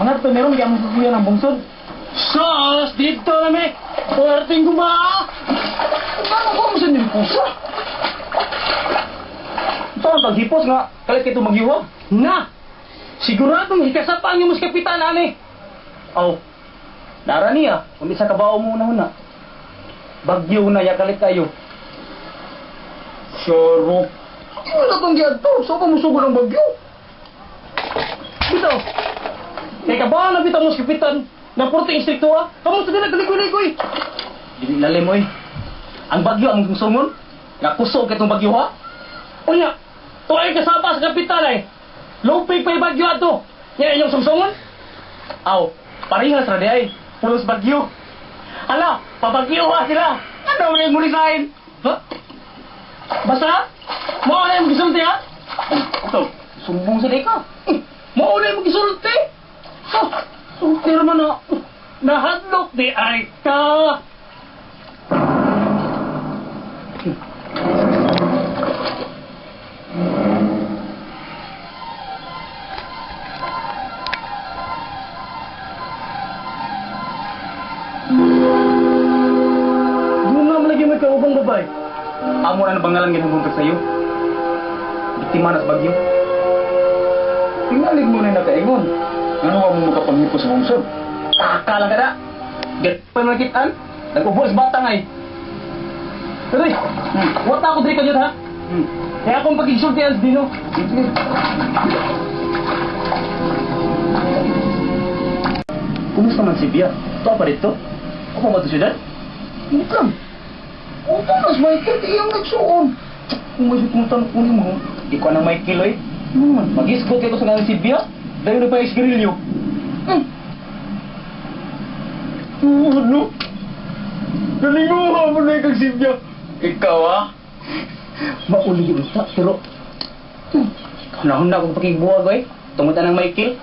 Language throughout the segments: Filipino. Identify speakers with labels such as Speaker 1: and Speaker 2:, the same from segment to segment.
Speaker 1: Anak, to meron kaya magpupuyan ng bungsod. Sos! Dito na may! Puwerteng guma! Paano ko mo sa nimpusa? Ito ang paghipos nga, kalit kayo magyuwa. Na! Siguradong hikasapaan yung mas kapitan, ani. Aw, nara niya, kung isa kabaw mo una. Bagyo na, yakalit kayo. Sarap. Wala kang giyan to, saan pa musugo ng bagyo? Bitaw, kaya kabaw na bitaw mo mas kapitan, ng porting istrikto ha? Kamusta din nagkaligoy-ligoy? Dili lalim mo eh. Ang bagyo ang sungon, nakusog itong bagyo ha? O niya, ito ay kasapa sa kapitan eh. Lupig pa yung bagyo ato. Yan inyong sumsungon? Aw, parehas ra di ay. Pulos bagyo. Hala, pabagyo ha sila. Ano mo yung mulisahin? Ha? Basta? Mao na yung gisulti ha? Ito, sumbong sa ka. Mao na yung gisulti. Ha? Sulti naman na. Nahadlok di ay ka. Kaubang babay. Amo na nabangalan ginhubong ka sa'yo. Biktima na sa bagyo. Tingalig mo na nakaingon. Ano ka mo makapangipo sa bungsod? Akala ka na. Get pa nakitaan. Nag-ubos batang ay. Tuloy. Wata ako diri ka dyan ha. Kaya akong pag-isultihan sa dino. Kumusta man si Bia? Ito pa dito? Ako ba ito siyudad? Bukan. O, mas Michael, iyang nagsuon. Kung may sutong kunin mo, ikaw ng Michael, eh. Mag-isgot kayo sa nga si Bia, dahil na pa yung sigarilyo. Ano? Galinguha mo na yung si Bia. Ikaw, ah? Mauli yun sa, pero... Kanahon na akong pakigbuwag, eh. Tungkol ng Michael.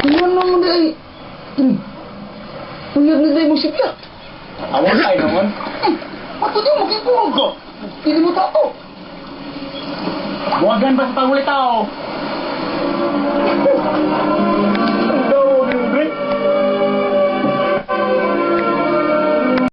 Speaker 1: Ano mo na, eh. Tuyad na dahil mo si Bia. Awan ay naman. Ba't di mo magkipuwag ka? Pili mo tato. Buwagan ba sa pangulit tao?